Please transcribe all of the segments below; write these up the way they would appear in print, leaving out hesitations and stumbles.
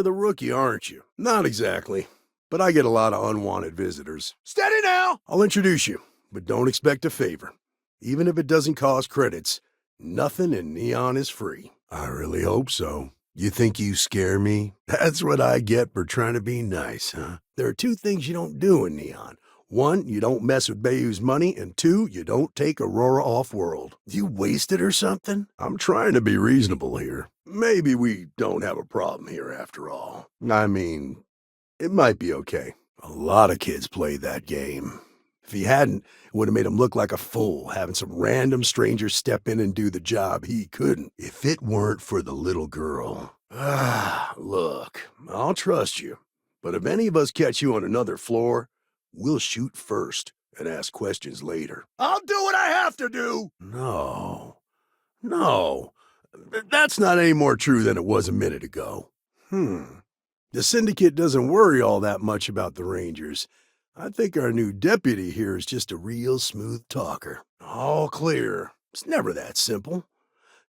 You're the rookie, aren't you? Not exactly, but I get a lot of unwanted visitors. Steady now! I'll introduce you, but don't expect a favor. Even if it doesn't cost credits, nothing in Neon is free. I really hope so. You think you scare me? That's what I get for trying to be nice, huh? There are two things you don't do in Neon. One, you don't mess with Bayou's money, and two, you don't take Aurora off-world. You wasted or something? I'm trying to be reasonable here. Maybe we don't have a problem here after all. I mean, it might be okay. A lot of kids play that game. If he hadn't, it would have made him look like a fool, having some random stranger step in and do the job he couldn't. If it weren't for the little girl. Look, I'll trust you. But if any of us catch you on another floor, we'll shoot first and ask questions later. I'll do what I have to do! No. That's not any more true than it was a minute ago. The Syndicate doesn't worry all that much about the Rangers. I think our new deputy here is just a real smooth talker. All clear. It's never that simple.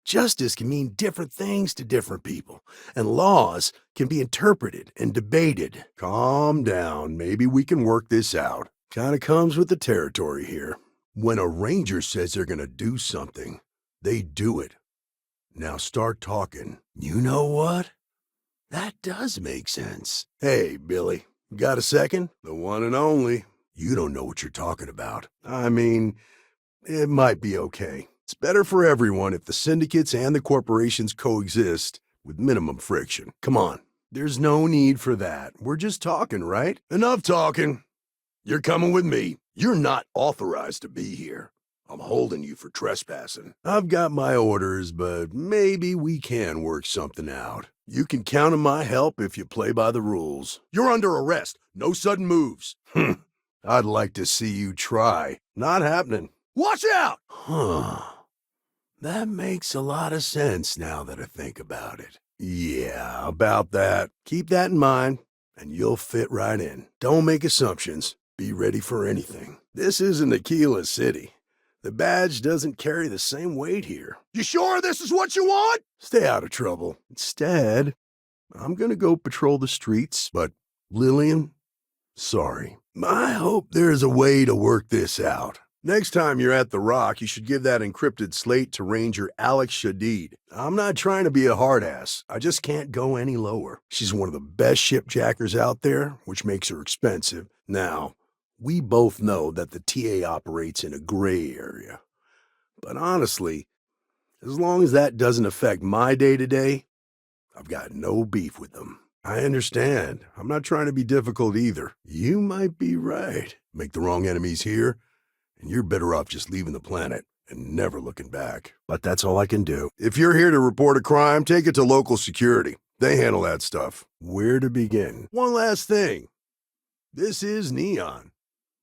Justice can mean different things to different people, and laws can be interpreted and debated. Calm down. Maybe we can work this out. Kinda comes with the territory here. When a ranger says they're gonna do something, they do it. Now start talking. You know what? That does make sense. Hey, Billy, got a second? The one and only. You don't know what you're talking about. I mean, it might be okay. It's better for everyone if the syndicates and the corporations coexist with minimum friction. Come on, there's no need for that. We're just talking, right? Enough talking. You're coming with me. You're not authorized to be here. I'm holding you for trespassing. I've got my orders, but maybe we can work something out. You can count on my help if you play by the rules. You're under arrest. No sudden moves. I'd like to see you try. Not happening. Watch out! That makes a lot of sense now that I think about it. Yeah, about that. Keep that in mind, and you'll fit right in. Don't make assumptions. Be ready for anything. This isn't Aquila City. The badge doesn't carry the same weight here. You sure this is what you want? Stay out of trouble. Instead, I'm gonna go patrol the streets, but Lillian, sorry. I hope there's a way to work this out. Next time you're at the Rock, you should give that encrypted slate to Ranger Alex Shadid. I'm not trying to be a hard-ass. I just can't go any lower. She's one of the best shipjackers out there, which makes her expensive. Now, we both know that the TA operates in a gray area. But honestly, as long as that doesn't affect my day-to-day, I've got no beef with them. I understand. I'm not trying to be difficult either. You might be right. Make the wrong enemies here, and you're better off just leaving the planet and never looking back. But that's all I can do. If you're here to report a crime, take it to local security. They handle that stuff. Where to begin? One last thing. This is Neon.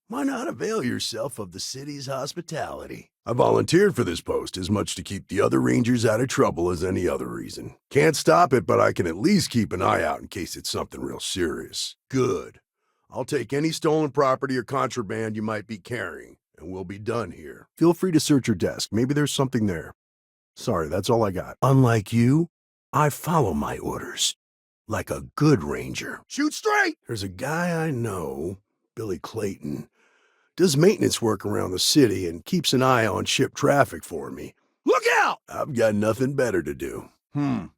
Why not avail yourself of the city's hospitality? I volunteered for this post as much to keep the other Rangers out of trouble as any other reason. Can't stop it, but I can at least keep an eye out in case it's something real serious. Good. I'll take any stolen property or contraband you might be carrying, and we'll be done here. Feel free to search your desk. Maybe there's something there. Sorry, that's all I got. Unlike you, I follow my orders. Like a good Ranger. Shoot straight! There's a guy I know, Billy Clayton, does maintenance work around the city and keeps an eye on ship traffic for me. Look out! I've got nothing better to do. I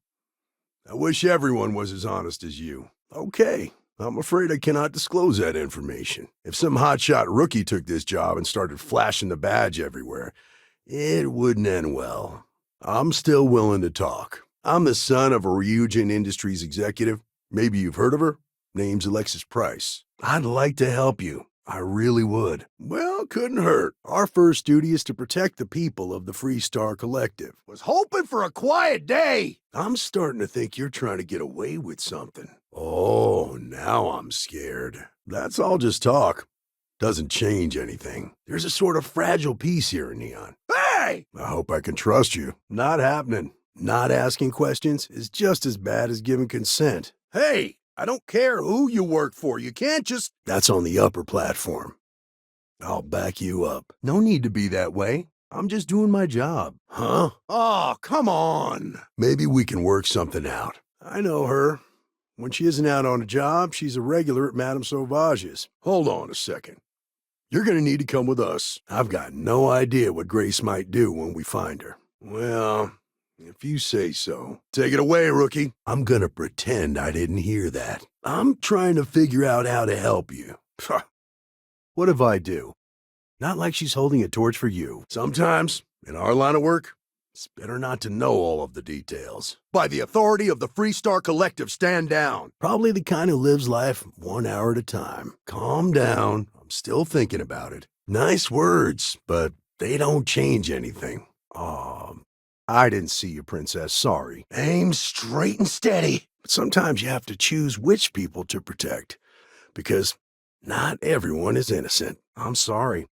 wish everyone was as honest as you. Okay, I'm afraid I cannot disclose that information. If some hotshot rookie took this job and started flashing the badge everywhere, it wouldn't end well. I'm still willing to talk. I'm the son of a Ryujin Industries executive. Maybe you've heard of her. Name's Alexis Pryce. I'd like to help you. I really would. Well, couldn't hurt. Our first duty is to protect the people of the Freestar Collective. Was hoping for a quiet day. I'm starting to think you're trying to get away with something. Oh, now I'm scared. That's all just talk. Doesn't change anything. There's a sort of fragile peace here in Neon. Hey! I hope I can trust you. Not happening. Not asking questions is just as bad as giving consent. Hey! I don't care who you work for. You can't just... That's on the upper platform. I'll back you up. No need to be that way. I'm just doing my job. Huh? Oh, come on. Maybe we can work something out. I know her. When she isn't out on a job, she's a regular at Madame Sauvage's. Hold on a second. You're gonna need to come with us. I've got no idea what Grace might do when we find her. Well, if you say so. Take it away, rookie. I'm gonna pretend I didn't hear that. I'm trying to figure out how to help you. What if I do? Not like she's holding a torch for you. Sometimes, in our line of work, it's better not to know all of the details. By the authority of the Freestar Collective, stand down. Probably the kind who lives life 1 hour at a time. Calm down. I'm still thinking about it. Nice words, but they don't change anything. I didn't see you, Princess. Sorry. Aim straight and steady. But sometimes you have to choose which people to protect. Because not everyone is innocent. I'm sorry.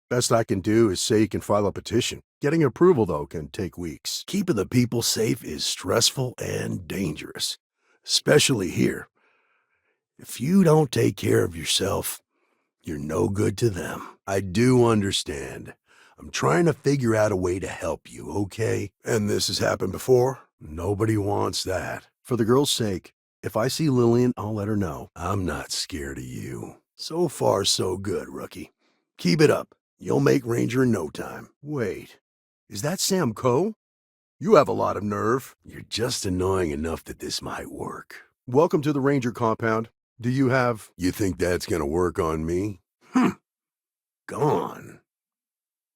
Best I can do is say you can file a petition. Getting approval, though, can take weeks. Keeping the people safe is stressful and dangerous. Especially here. If you don't take care of yourself, you're no good to them. I do understand. I'm trying to figure out a way to help you, okay? And this has happened before. Nobody wants that. For the girl's sake, if I see Lillian, I'll let her know. I'm not scared of you. So far, so good, rookie. Keep it up. You'll make Ranger in no time. Wait, is that Sam Coe? You have a lot of nerve. You're just annoying enough that this might work. Welcome to the Ranger compound. Do you have... You think that's gonna work on me? Gone.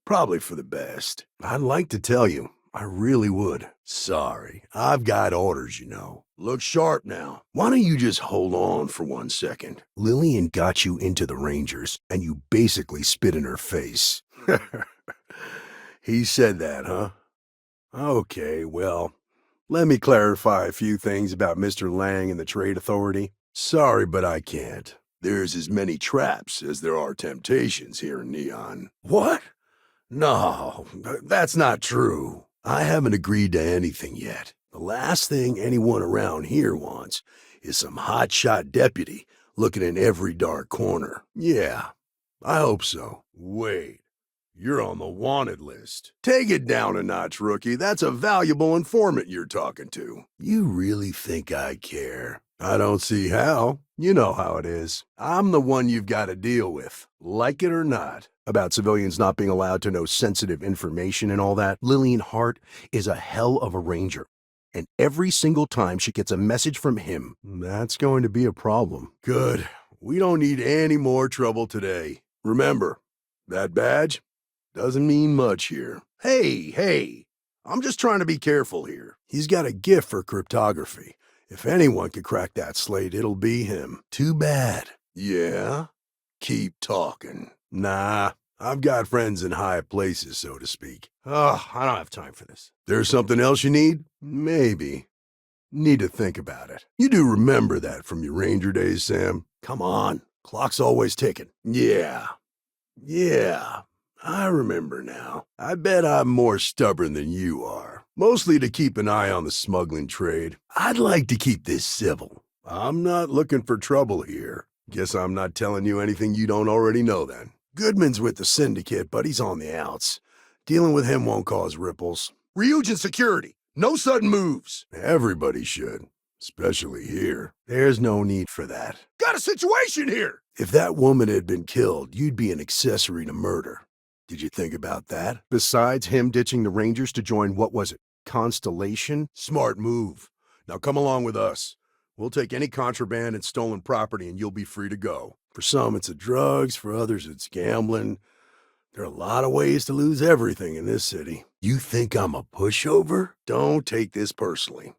Probably for the best. I'd like to tell you. I really would. Sorry, I've got orders, you know. Look sharp now. Why don't you just hold on for 1 second? Lillian got you into the Rangers, and you basically spit in her face. He said that, huh? Okay, well, let me clarify a few things about Mr. Lang and the Trade Authority. Sorry, but I can't. There's as many traps as there are temptations here in Neon. What? No, that's not true. I haven't agreed to anything yet. The last thing anyone around here wants is some hotshot deputy looking in every dark corner. Yeah, I hope so. Wait, you're on the wanted list. Take it down a notch, rookie. That's a valuable informant you're talking to. You really think I care? I don't see how. You know how it is. I'm the one you've got to deal with, like it or not. About civilians not being allowed to know sensitive information and all that, Lillian Hart is a hell of a Ranger. And every single time she gets a message from him, that's going to be a problem. Good. We don't need any more trouble today. Remember, that badge doesn't mean much here. Hey, I'm just trying to be careful here. He's got a gift for cryptography. If anyone could crack that slate, it'll be him. Too bad. Yeah? Keep talking. Nah, I've got friends in high places, so to speak. I don't have time for this. There's something else you need? Maybe. Need to think about it. You do remember that from your Ranger days, Sam? Come on, clock's always ticking. Yeah, I remember now. I bet I'm more stubborn than you are. Mostly to keep an eye on the smuggling trade. I'd like to keep this civil. I'm not looking for trouble here. Guess I'm not telling you anything you don't already know then. Goodman's with the Syndicate, but he's on the outs. Dealing with him won't cause ripples. Ryujin security. No sudden moves. Everybody should. Especially here. There's no need for that. Got a situation here! If that woman had been killed, you'd be an accessory to murder. Did you think about that? Besides him ditching the Rangers to join, what was it, Constellation? Smart move. Now come along with us. We'll take any contraband and stolen property and you'll be free to go. For some, it's the drugs. For others, it's gambling. There are a lot of ways to lose everything in this city. You think I'm a pushover? Don't take this personally.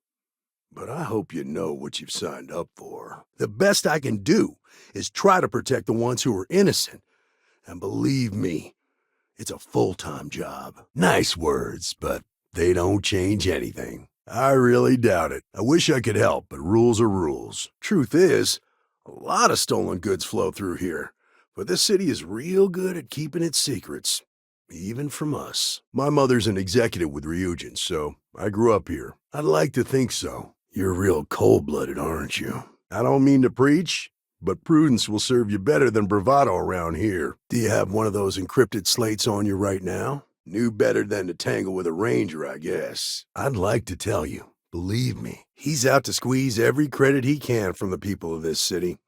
But I hope you know what you've signed up for. The best I can do is try to protect the ones who are innocent. And believe me, it's a full-time job. Nice words, but they don't change anything. I really doubt it. I wish I could help, but rules are rules. Truth is, a lot of stolen goods flow through here. But this city is real good at keeping its secrets. Even from us. My mother's an executive with Ryujin, so I grew up here. I'd like to think so. You're real cold-blooded, aren't you? I don't mean to preach, but prudence will serve you better than bravado around here. Do you have one of those encrypted slates on you right now? Knew better than to tangle with a Ranger, I guess. I'd like to tell you, Believe me, he's out to squeeze every credit he can from the people of this city.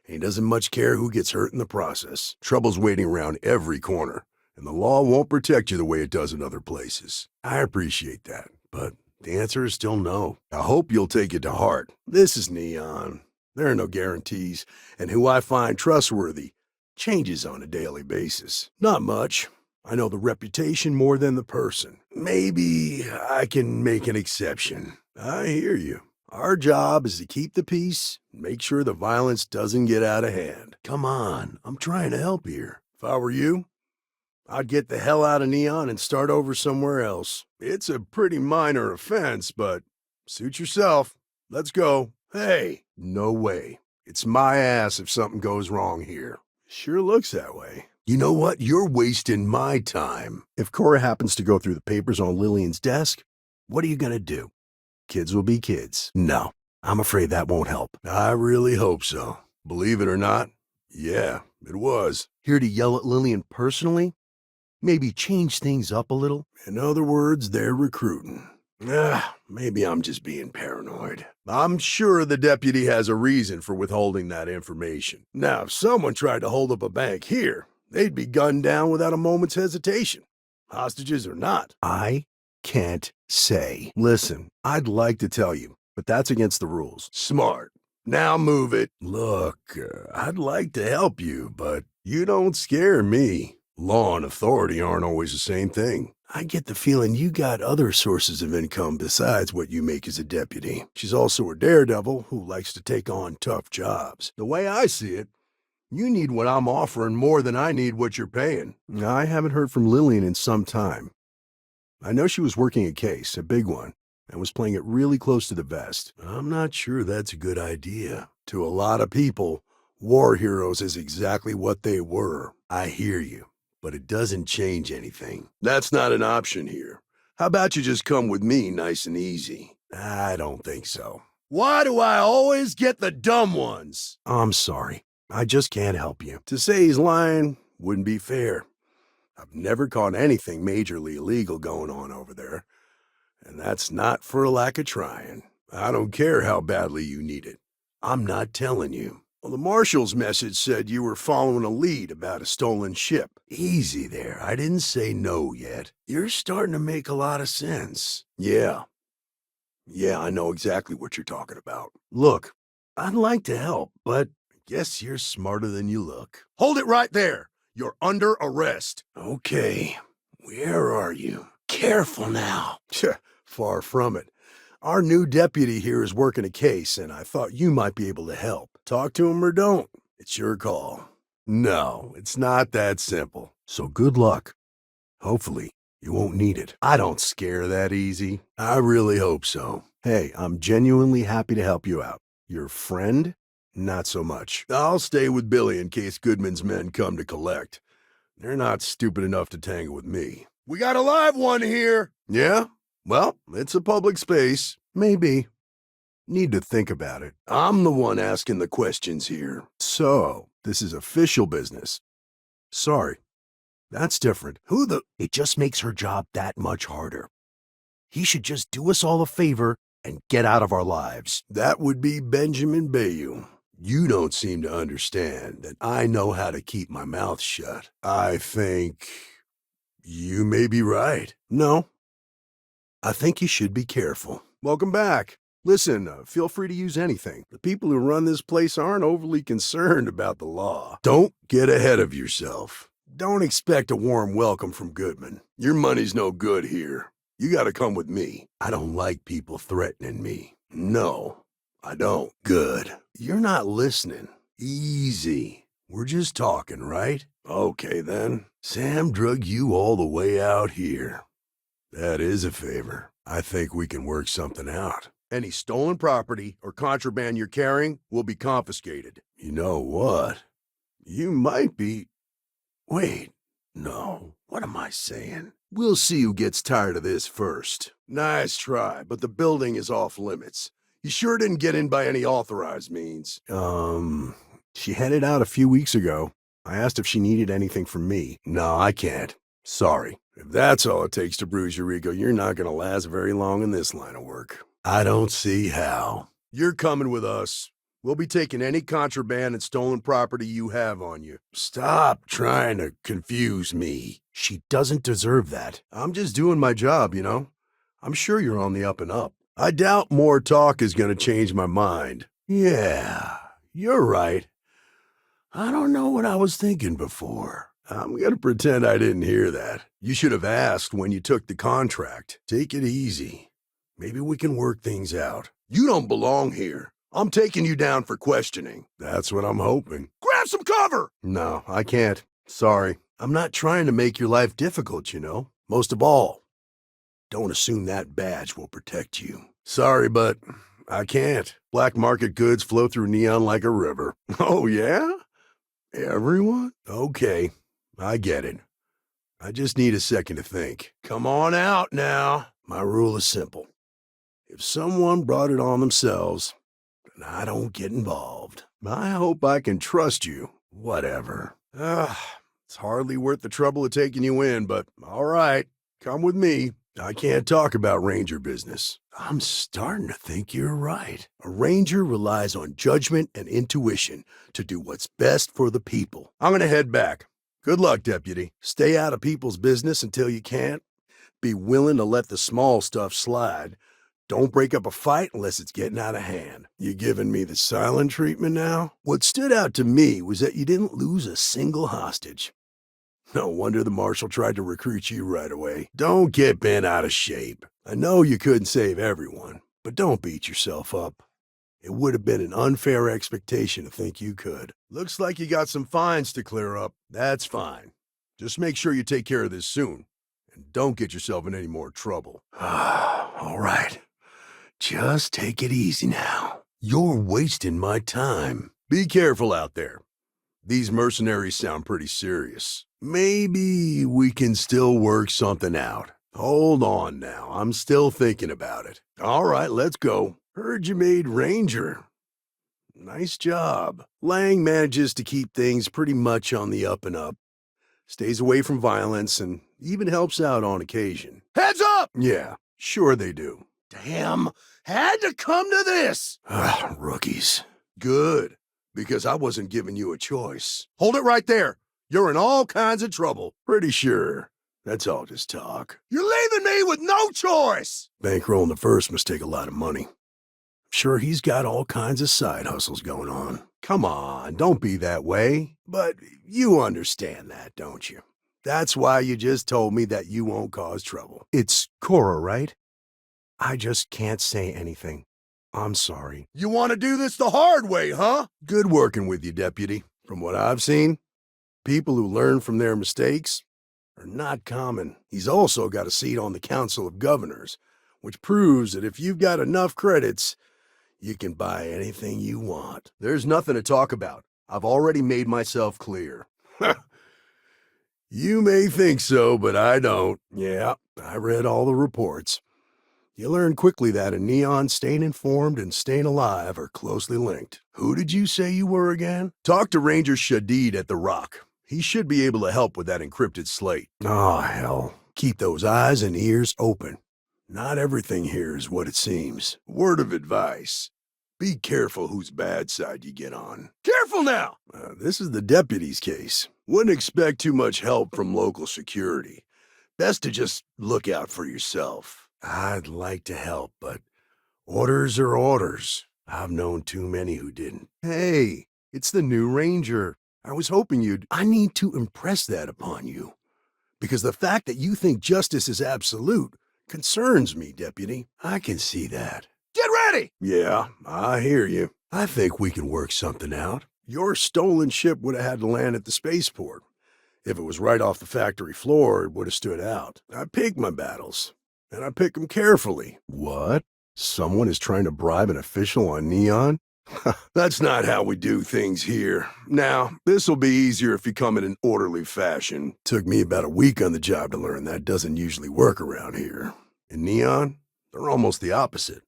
He doesn't much care who gets hurt in the process. Trouble's waiting around every corner, and the law won't protect you the way it does in other places. I appreciate that, but the answer is still no. I hope you'll take it to heart. This is Neon. There are no guarantees, and who I find trustworthy changes on a daily basis. Not much. I know the reputation more than the person. Maybe I can make an exception. I hear you. Our job is to keep the peace and make sure the violence doesn't get out of hand. Come on, I'm trying to help here. If I were you, I'd get the hell out of Neon and start over somewhere else. It's a pretty minor offense, but suit yourself. Let's go. Hey, no way. It's my ass if something goes wrong here. Sure looks that way. You know what? You're wasting my time. If Cora happens to go through the papers on Lillian's desk, what are you gonna do? Kids will be kids. No, I'm afraid that won't help. I really hope so. Believe it or not, yeah, it was. Here to yell at Lillian personally? Maybe change things up a little? In other words, they're recruiting. Maybe I'm just being paranoid. I'm sure the deputy has a reason for withholding that information. Now, if someone tried to hold up a bank here, they'd be gunned down without a moment's hesitation. Hostages or not. I can't say. Listen, I'd like to tell you, but that's against the rules. Smart. Now move it. Look, I'd like to help you, but you don't scare me. Law and authority aren't always the same thing. I get the feeling you got other sources of income besides what you make as a deputy. She's also a daredevil who likes to take on tough jobs. The way I see it, you need what I'm offering more than I need what you're paying. I haven't heard from Lillian in some time. I know she was working a case, a big one, and was playing it really close to the vest. I'm not sure that's a good idea. To a lot of people, war heroes is exactly what they were. I hear you, but it doesn't change anything. That's not an option here. How about you just come with me nice and easy? I don't think so. Why do I always get the dumb ones? I'm sorry. I just can't help you. To say he's lying wouldn't be fair. I've never caught anything majorly illegal going on over there, and that's not for a lack of trying. I don't care how badly you need it. I'm not telling you. Well, the marshal's message said you were following a lead about a stolen ship. Easy there. I didn't say no yet. You're starting to make a lot of sense. Yeah, I know exactly what you're talking about. Look, I'd like to help, but I guess you're smarter than you look. Hold it right there. You're under arrest. Okay, where are you? Careful now. Far from it. Our new deputy here is working a case, and I thought you might be able to help. Talk to him or don't. It's your call. No, it's not that simple. So good luck. Hopefully, you won't need it. I don't scare that easy. I really hope so. Hey, I'm genuinely happy to help you out. Your friend? Not so much. I'll stay with Billy in case Goodman's men come to collect. They're not stupid enough to tangle with me. We got a live one here! Yeah? Well, it's a public space. Maybe. Need to think about it. I'm the one asking the questions here. So, this is official business. Sorry. That's different. It just makes her job that much harder. He should just do us all a favor and get out of our lives. That would be Benjamin Bayou. You don't seem to understand that I know how to keep my mouth shut. I think you may be right. No, I think you should be careful. Welcome back. Listen, feel free to use anything. The people who run this place aren't overly concerned about the law. Don't get ahead of yourself. Don't expect a warm welcome from Goodman. Your money's no good here. You gotta come with me. I don't like people threatening me. No. I don't. Good. You're not listening. Easy. We're just talking, right? Okay, then. Sam drug you all the way out here. That is a favor. I think we can work something out. Any stolen property or contraband you're carrying will be confiscated. You know what? You might be... Wait. No. What am I saying? We'll see who gets tired of this first. Nice try, but the building is off limits. You sure didn't get in by any authorized means. She headed out a few weeks ago. I asked if she needed anything from me. No, I can't. Sorry. If that's all it takes to bruise your ego, you're not gonna last very long in this line of work. I don't see how. You're coming with us. We'll be taking any contraband and stolen property you have on you. Stop trying to confuse me. She doesn't deserve that. I'm just doing my job, you know? I'm sure you're on the up and up. I doubt more talk is going to change my mind. Yeah, you're right. I don't know what I was thinking before. I'm going to pretend I didn't hear that. You should have asked when you took the contract. Take it easy. Maybe we can work things out. You don't belong here. I'm taking you down for questioning. That's what I'm hoping. Grab some cover! No, I can't. Sorry. I'm not trying to make your life difficult, you know. Most of all, don't assume that badge will protect you. Sorry, but I can't. Black market goods flow through Neon like a river. Oh, yeah? Everyone? Okay, I get it. I just need a second to think. Come on out now. My rule is simple. If someone brought it on themselves, then I don't get involved. I hope I can trust you. Whatever. It's hardly worth the trouble of taking you in, but all right, come with me. I can't talk about ranger business. I'm starting to think you're right. A ranger relies on judgment and intuition to do what's best for the people. I'm gonna head back. Good luck, deputy. Stay out of people's business until you can't. Be willing to let the small stuff slide. Don't break up a fight unless it's getting out of hand. You giving me the silent treatment now? What stood out to me was that you didn't lose a single hostage. No wonder the marshal tried to recruit you right away. Don't get bent out of shape. I know you couldn't save everyone, but don't beat yourself up. It would have been an unfair expectation to think you could. Looks like you got some fines to clear up. That's fine. Just make sure you take care of this soon, and don't get yourself in any more trouble. All right. Just take it easy now. You're wasting my time. Be careful out there. These mercenaries sound pretty serious. Maybe we can still work something out. Hold on now, I'm still thinking about it. All right, let's go. Heard you made ranger. Nice job. Lang manages to keep things pretty much on the up and up. Stays away from violence and even helps out on occasion. Heads up! Yeah, sure they do. Damn, had to come to this. Rookies. Good. Because I wasn't giving you a choice. Hold it right there. You're in all kinds of trouble. Pretty sure. That's all just talk. You're leaving me with no choice! Bankrolling the first must take a lot of money. I'm sure he's got all kinds of side hustles going on. Come on, don't be that way. But you understand that, don't you? That's why you just told me that you won't cause trouble. It's Cora, right? I just can't say anything. I'm sorry. You want to do this the hard way, huh? Good working with you, Deputy. From what I've seen, people who learn from their mistakes are not common. He's also got a seat on the Council of Governors, which proves that if you've got enough credits, you can buy anything you want. There's nothing to talk about. I've already made myself clear. You may think so, but I don't. Yeah, I read all the reports. You learn quickly that in Neon, staying informed and staying alive are closely linked. Who did you say you were again? Talk to Ranger Shadid at the Rock. He should be able to help with that encrypted slate. Oh, hell. Keep those eyes and ears open. Not everything here is what it seems. Word of advice. Be careful whose bad side you get on. Careful now! This is the deputy's case. Wouldn't expect too much help from local security. Best to just look out for yourself. I'd like to help, but orders are orders. I've known too many who didn't. Hey, it's the new ranger. I was hoping you'd... I need to impress that upon you. Because the fact that you think justice is absolute concerns me, Deputy. I can see that. Get ready! Yeah, I hear you. I think we can work something out. Your stolen ship would have had to land at the spaceport. If it was right off the factory floor, it would have stood out. I pick my battles. And I pick them carefully. What? Someone is trying to bribe an official on Neon? That's not how we do things here. Now, this'll be easier if you come in an orderly fashion. Took me about a week on the job to learn that doesn't usually work around here. In Neon, they're almost the opposite.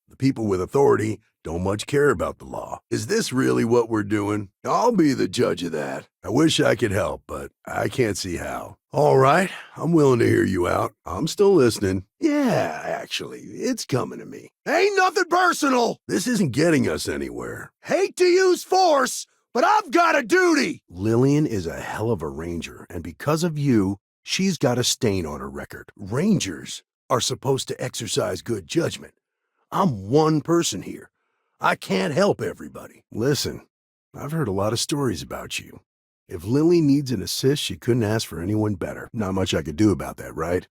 The people with authority don't much care about the law. Is this really what we're doing? I'll be the judge of that. I wish I could help, but I can't see how. All right, I'm willing to hear you out. I'm still listening. Yeah, actually, it's coming to me. Ain't nothing personal. This isn't getting us anywhere. Hate to use force, but I've got a duty. Lillian is a hell of a ranger, and because of you, she's got a stain on her record. Rangers are supposed to exercise good judgment. I'm one person here. I can't help everybody. Listen, I've heard a lot of stories about you. If Lily needs an assist, she couldn't ask for anyone better. Not much I could do about that, right?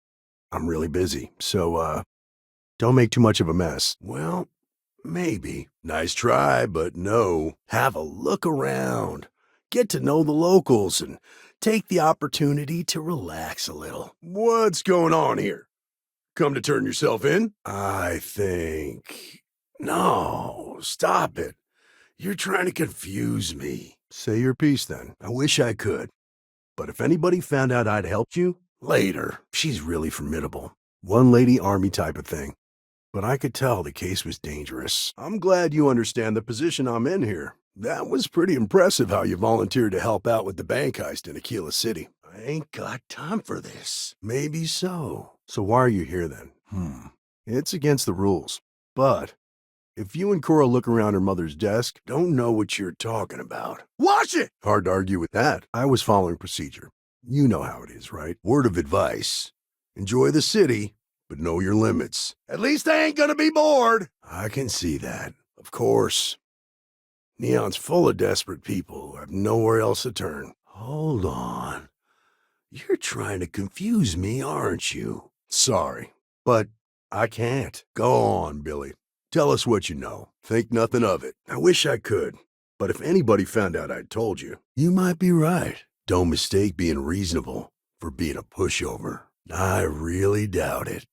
I'm really busy, so, don't make too much of a mess. Well, maybe. Nice try, but no. Have a look around. Get to know the locals and take the opportunity to relax a little. What's going on here? Come to turn yourself in? I think... No, stop it. You're trying to confuse me. Say your piece then. I wish I could. But if anybody found out I'd helped you, later. She's really formidable. One-lady army type of thing. But I could tell the case was dangerous. I'm glad you understand the position I'm in here. That was pretty impressive how you volunteered to help out with the bank heist in Aquila City. I ain't got time for this. Maybe so. So why are you here then? It's against the rules. But if you and Cora look around her mother's desk, don't know what you're talking about. Watch it! Hard to argue with that. I was following procedure. You know how it is, right? Word of advice. Enjoy the city, but know your limits. At least I ain't gonna be bored. I can see that. Of course. Neon's full of desperate people who have nowhere else to turn. Hold on. You're trying to confuse me, aren't you? Sorry, but I can't. Go on, Billy. Tell us what you know. Think nothing of it. I wish I could, but if anybody found out I'd told you, you might be right. Don't mistake being reasonable for being a pushover. I really doubt it.